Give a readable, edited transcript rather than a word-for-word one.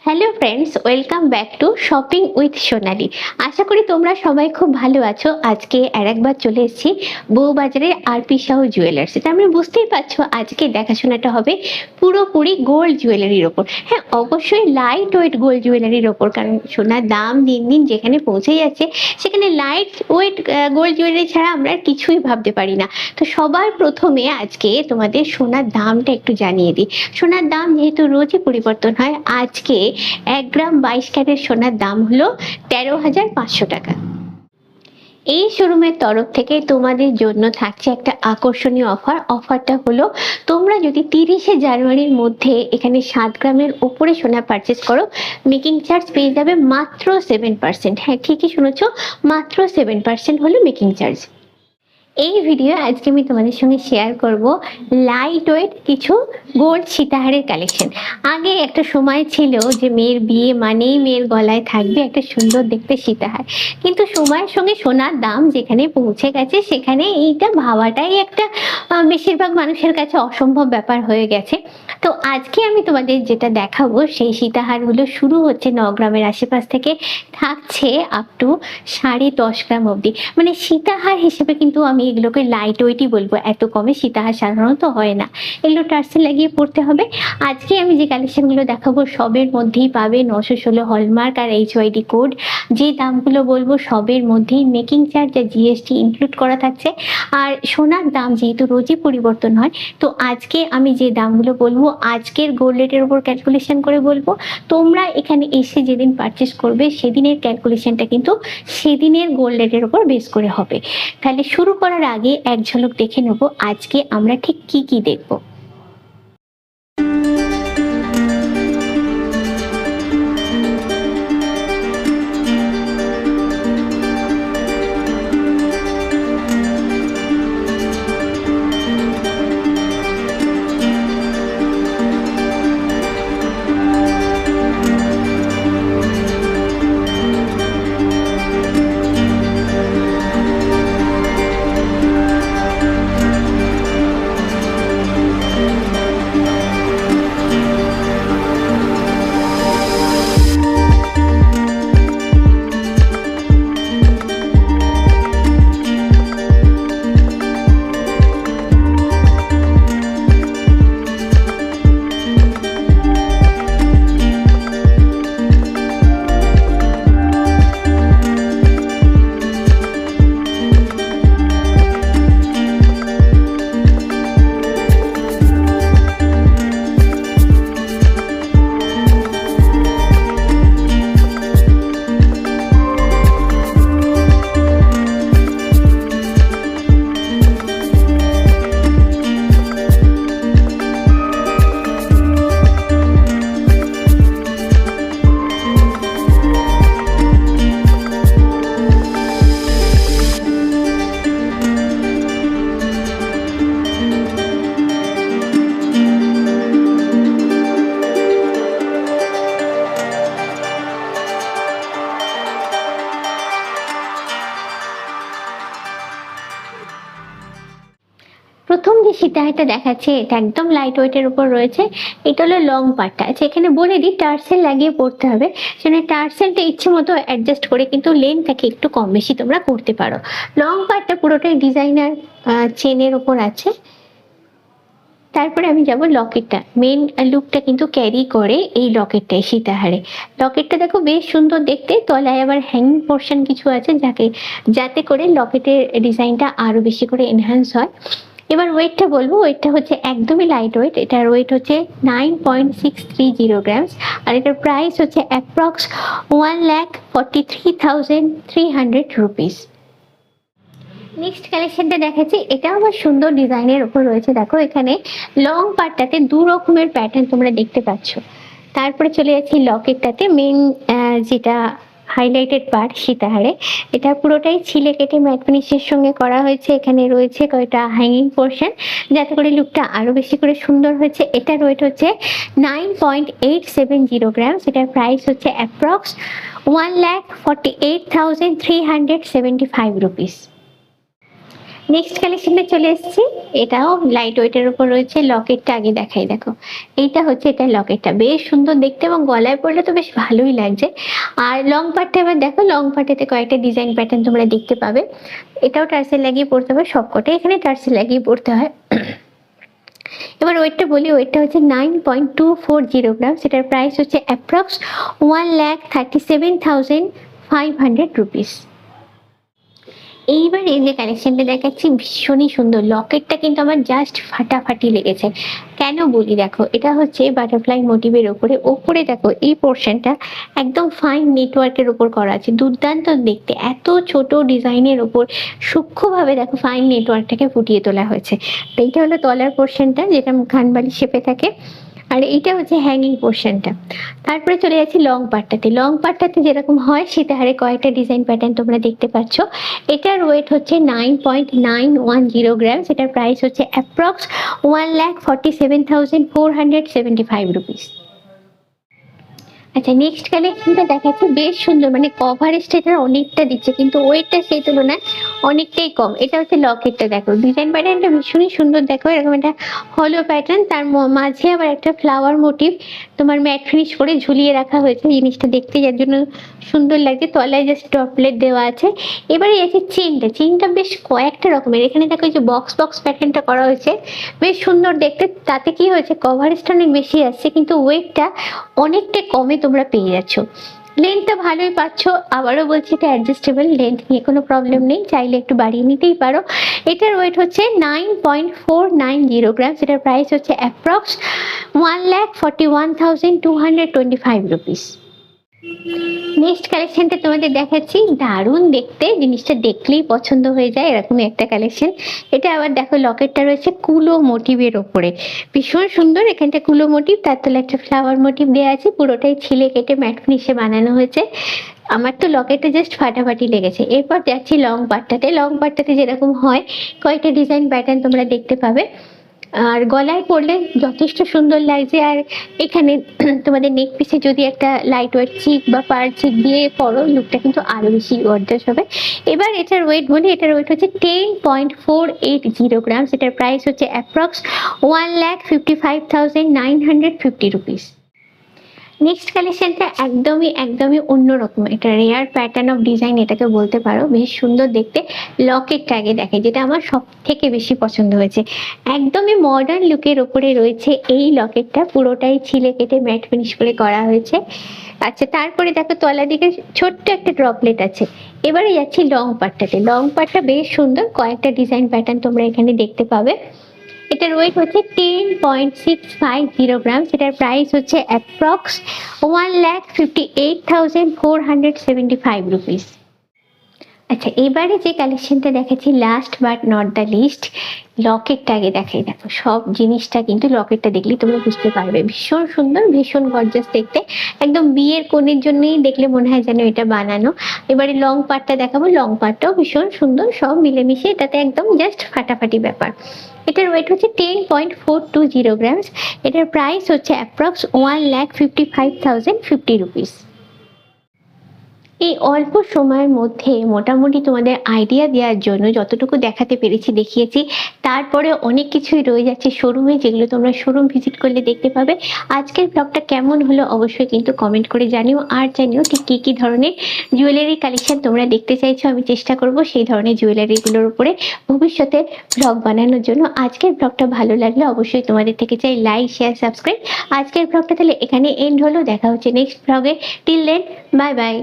Hello friends, welcome back to shopping with Sonali. আশা করি তোমরা সবাই খুব ভালো আছো। আজকে একবার চলে এসেছি বউবাজারের আরপি শাহ জুয়েলার্সে। তার মানে বুঝতেই পারছো আজকে দেখাশোনাটা হবে পুরোপুরি গোল্ড জুয়েলারির ওপর। হ্যাঁ, অবশ্যই লাইট ওয়েট গোল্ড জুয়েলারির ওপর, কারণ সোনার দাম দিন দিন যেখানে পৌঁছে যাচ্ছে সেখানে লাইট ওয়েট গোল্ড জুয়েলারি ছাড়া আমরা আর কিছুই ভাবতে পারি না। তো সবার প্রথমে আজকে তোমাদের সোনার দামটা একটু জানিয়ে দিই। সোনার দাম যেহেতু রোজই পরিবর্তন হয়, আজকে 1 গ্রাম 22 ক্যারেট সোনার দাম হলো 13,500 টাকা। এই শোরুমের তরফ থেকে তোমাদের জন্য থাকছে একটা আকর্ষণীয় অফারটা হলো, তোমরা যদি 30শে জানুয়ারির মধ্যে এখানে 7 গ্রামের উপরে সোনা পারচেস করো, মেকিং চার্জ পেয়ে যাবে মাত্র 7%। হ্যাঁ, ঠিকই শুনেছো, মাত্র 7% হলো মেকিং চার্জ। এই ভিডিও আজকে আমি তোমাদের সঙ্গে শেয়ার করব লাইট ওয়েট কিছু গোল্ড সীতাহারের কালেকশন। আগে একটা সময় ছিল যে মেয়ের বিয়ে মানেই মেয়ের গলায় থাকবে একটা সুন্দর দেখতে সীতাহার, কিন্তু সময়ের সঙ্গে সোনার দাম যেখানে পৌঁছে গেছে সেখানে এইটা ভাবাটাই একটা বেশিরভাগ মানুষের কাছে অসম্ভব ব্যাপার হয়ে গেছে। তো আজকে আমি তোমাদের যেটা দেখাবো সেই সীতাহারগুলো শুরু হচ্ছে 9 গ্রামের আশেপাশ থেকে, থাকছে আপ টু 10.5 গ্রাম অবধি। মানে সীতাহার হিসেবে কিন্তু আমি এগুলোকে লাইট ওয়েটই বলবো, এত কমে সীতাহার সাধারণত হয় না, এগুলো টার্সেল লাগিয়ে পড়তে হবে। আজকে আমি যে কালেকশনগুলো দেখাবো সবের মধ্যেই পাবে 916 হলমার্ক আর HYD কোড। যে দামগুলো বলবো সবের মধ্যেই মেকিং চার্জ আর জিএসটি ইনক্লুড করা থাকছে। আর সোনার দাম যেহেতু রোজই পরিবর্তন হয়, তো আজকে আমি যে দামগুলো বলবো আজকের গোল্ড রেটের উপর ক্যালকুলেশন করে বলবো। তোমরা এখানে এসে যেদিন পারচেস করবে সেদিনের ক্যালকুলেশনটা কিন্তু সেদিনের গোল্ড রেটের উপর বেস করে হবে। তাহলে শুরু করার আগে এক ঝলক দেখে নেব আজকে আমরা ঠিক কি কি দেখব। প্রথম যে সীতাহারটা দেখাচ্ছে এটা একদম লাইট ওয়েটের উপর রয়েছে। এটা হলো লং পার্টটা। আচ্ছা, এখানে বলে দিই টার্সেল লাগিয়ে পড়তে হবে, সেখানে টার্সেলটা ইচ্ছে মতো অ্যাডজাস্ট করে কিন্তু লেনটাকে একটু কম বেশি তোমরা করতে পারো। লং পার্টটা পুরোটাই ডিজাইনার চেনের ওপর আছে। তারপরে আমি যাব লকেটটা। মেন লুকটা কিন্তু ক্যারি করে এই লকেটটাই সীতাহারে। লকেটটা দেখো বেশ সুন্দর দেখতে, তলায় আবার হ্যাঙ্গিং পোর্শন কিছু আছে যাতে করে লকেটের ডিজাইনটা আরো বেশি করে এনহ্যান্স হয়। এবার ওয়েটটা বলবো, ওয়েটটা হচ্ছে একদমই লাইট ওয়েট। এটার ওয়েট হচ্ছে 9.630 গ্রামস আর এটার প্রাইস হচ্ছে অ্যাপ্রক্স 1,43,300 রুপিস। নেক্সট কালেকশনটা দেখাচ্ছি, এটা আবার সুন্দর ডিজাইনের উপর রয়েছে। দেখো এখানে লং পার্টটাতে 2 রকমের প্যাটার্ন তোমরা দেখতে পাচ্ছ। তারপরে চলে যাচ্ছি লকেটটাতে, মেন যেটা হাইলাইটেড পার্ট সীতাহারে, এটা পুরোটাই ছিলে কেটে ম্যাট ফিনিশের সঙ্গে করা হয়েছে। এখানে রয়েছে কয়েকটা হ্যাঙ্গিং পোর্শন যাতে করে লুকটা আরো বেশি করে সুন্দর হয়েছে। এটার ওয়েট হচ্ছে 9.870 গ্রামস। এটার প্রাইস হচ্ছে অ্যাপ্রক্স 1,48,375 রুপিস। নেক্সট কালেকশনে চলে এসেছি, এটাও লাইট ওয়েটের উপর রয়েছে। লকেটটা আগে দেখাই, দেখো এইটা হচ্ছে এটা লকেটটা, বেশ সুন্দর দেখতে এবং গলায় পরলে তো বেশ ভালোই লাগছে। আর লং পার্টটা এবার দেখো, লং পার্টেতে কয়েকটা ডিজাইন প্যাটার্ন তোমরা দেখতে পাবে। এটাও টার্সেল লাগিয়ে পড়তে হবে, সবকটাই এখানে টার্সেল লাগিয়ে পড়তে হয়। এবার ওয়েটটা বলি, ওয়েটটা হচ্ছে 9.240 গ্রাম, সেটার প্রাইস হচ্ছে অ্যাপ্রক্স 1,37,500 রুপিস। এইবার এই যে কালেকশনটা দেখাচ্ছি ভীষণই সুন্দর, লকেটটা কিন্তু আমার জাস্ট ফাটাফাটি লেগেছে। কেন বলি, দেখো এটা হচ্ছে বাটারফ্লাই মোটিভের ওপরে, ওপরে দেখো এই পোর্শনটা একদম ফাইন নেটওয়ার্কের ওপর করা আছে, দুর্দান্ত দেখতে। এত ছোট ডিজাইনের ওপর সূক্ষ্মভাবে দেখো ফাইন নেটওয়ার্কটাকে ফুটিয়ে তোলা হয়েছে। তো এইটা হলো তলার পোর্শনটা, যেটা খানবালি শেপে থাকে, আর এইটা হচ্ছে হ্যাঙ্গিং পোর্শনটা। তারপরে চলে যাচ্ছি লং পার্টটাতে। লং পার্টটাতে যেরকম হয় সীতাহারে কয়েকটা ডিজাইন প্যাটার্ন তোমরা দেখতে পাচ্ছ। এটার ওয়েট হচ্ছে 9.910 গ্রাম, সেটার প্রাইস হচ্ছে অ্যাপ্রক্স 1,47,475 রুপিস। আচ্ছা, নেক্সট কালেকশনটা দেখাচ্ছে বেশ সুন্দর, মানে কভারেজটা এটা অনেকটা দিচ্ছে কিন্তু ওয়েটটা সেই তুলনায় অনেকটাই কম। এটা হচ্ছে লকেটটা, দেখো ডিজাইন প্যাটার্নটা ভীষণই সুন্দর, দেখো এরকম একটা হলো প্যাটার্ন, তার মাঝে আবার একটা ফ্লাওয়ার মোটিভ তোমার ম্যাট ফিনিশ করে ঝুলিয়ে রাখা হয়েছে। জিনিসটা দেখতে যার জন্য সুন্দর লাগছে, তলায় জাস্ট টপলেট দেওয়া আছে। এবারে আছে চেনটা, চেনটা বেশ কয়েকটা রকমের, এখানে দেখো এই যে বক্স বক্স প্যাটার্নটা করা হয়েছে, বেশ সুন্দর দেখতে। তাতে কি হয়েছে, কভারেজটা অনেক বেশি আসছে কিন্তু ওয়েটটা অনেকটা কমে তোমরা পেয়ে যাচ্ছ। লেন্থটা ভালোই পাচ্ছ, আবারও বলছি এটা অ্যাডজাস্টেবল, লেন্থ নিয়ে কোনো প্রবলেম নেই, চাইলে একটু বাড়িয়ে নিতেই পারো। এটার ওয়েট হচ্ছে 9.490 গ্রাম, সেটার প্রাইস হচ্ছে অ্যাপ্রক্স 1,41,225 রুপিস। নেক্সট কালেকশনটা তোমাদের দেখাচ্ছি, দারুণ দেখতে, জিনিসটা দেখলেই পছন্দ হয়ে যায় এরকমই একটা কালেকশন। এটা আবার দেখো লকেটটা রয়েছে কুলো মোটিভের ওপরে, ভীষণ সুন্দর। এখানটা কুলো মোটিভ, তার তলে একটা ফ্লাওয়ার মোটিভ দেওয়া আছে, পুরোটাই ছিলে কেটে ম্যাট ফিনিশে বানানো হয়েছে। আমার তো লকেটটা জাস্ট ফাটাফাটি লেগেছে। এরপর যাচ্ছি লং পার্টটাতে। লং পার্টটাতে যেরকম হয় কয়েকটা ডিজাইন প্যাটার্ন তোমরা দেখতে পাবে, আর গলায় পরলে যথেষ্ট সুন্দর লাগছে। আর এখানে তোমাদের নেক পিসে যদি একটা লাইট ওয়েট চিক বা পার চিক দিয়ে পরো, লুকটা কিন্তু আরো বেশি গর্জাস হবে। এবার এটার ওয়েট বলি, এটার ওয়েট হচ্ছে 10.480 গ্রাম, সেটার প্রাইস হচ্ছে অ্যাপ্রক্স 1,55,950 রুপিস। নেক্সট কালেকশনটা একদমই একদমই অন্যরকম, এটা রেয়ার প্যাটার্ন অফ ডিজাইন এটাকে বলতে পারো, বেশ সুন্দর দেখতে। লকেটটা আগে দেখাই, যেটা আমার সব থেকে বেশি পছন্দ হয়েছে, একদমই মডার্ন লুকের ওপরে রয়েছে এই লকেটটা, পুরোটাই ছিলে কেটে ম্যাট ফিনিশ করে করা হয়েছে। আচ্ছা, তারপরে দেখো তলার দিকে ছোট্ট একটা ড্রপলেট আছে। এবারে যাচ্ছি লং পার্টটাতে। লং পার্টটা বেশ সুন্দর, কয়েকটা ডিজাইন প্যাটার্ন তোমরা এখানে দেখতে পাবে। এটার ওয়েট হচ্ছে 10.650 গ্রাম, সেটার প্রাইস হচ্ছে অ্যাপ্রক্স 1,58,475 রুপিস। আচ্ছা, এবারে যে কালেকশনটা দেখাচ্ছি last but not the least, লকেটটা আগে দেখাই। দেখো সব জিনিসটা কিন্তু লকেটটা দেখলেই তোমরা বুঝতে পারবে, ভীষণ সুন্দর, ভীষণ গর্জাস দেখতে, একদম বিয়ের কোণের জন্যই দেখলে মনে হয় যেন এটা বানানো। এবারে লং পার্টটা দেখাবো, লং পার্টটাও ভীষণ সুন্দর, সব মিলেমিশে এটাতে একদম জাস্ট ফাটাফাটি ব্যাপার। এটার ওয়েট হচ্ছে 10.420 গ্রামস, এটার প্রাইস হচ্ছে অ্যাপ্রক্স 1,55,050 রুপিস। এই অল্প সময়ের মধ্যে মোটামুটি তোমাদের আইডিয়া দেওয়ার জন্য যতটুকু দেখাতে পেরেছি দেখিয়েছি, তারপরে অনেক কিছুই রয়ে যাচ্ছে শোরুমে, যেগুলো তোমরা শোরুম ভিজিট করলে দেখতে পাবে। আজকের ব্লগটা কেমন হলো অবশ্যই কিন্তু কমেন্ট করে জানিও, আর জানিও ঠিক কী কী ধরনের জুয়েলারি কালেকশন তোমরা দেখতে চাইছো। আমি চেষ্টা করব সেই ধরনের জুয়েলারিগুলোর উপরে ভবিষ্যতে ব্লগ বানানোর জন্য। আজকের ব্লগটা ভালো লাগলে অবশ্যই তোমাদের থেকে চাই লাইক, শেয়ার, সাবস্ক্রাইব। আজকের ব্লগটা তাহলে এখানে এন্ড হলো, দেখা হচ্ছে নেক্সট ব্লগে। Till then, bye by.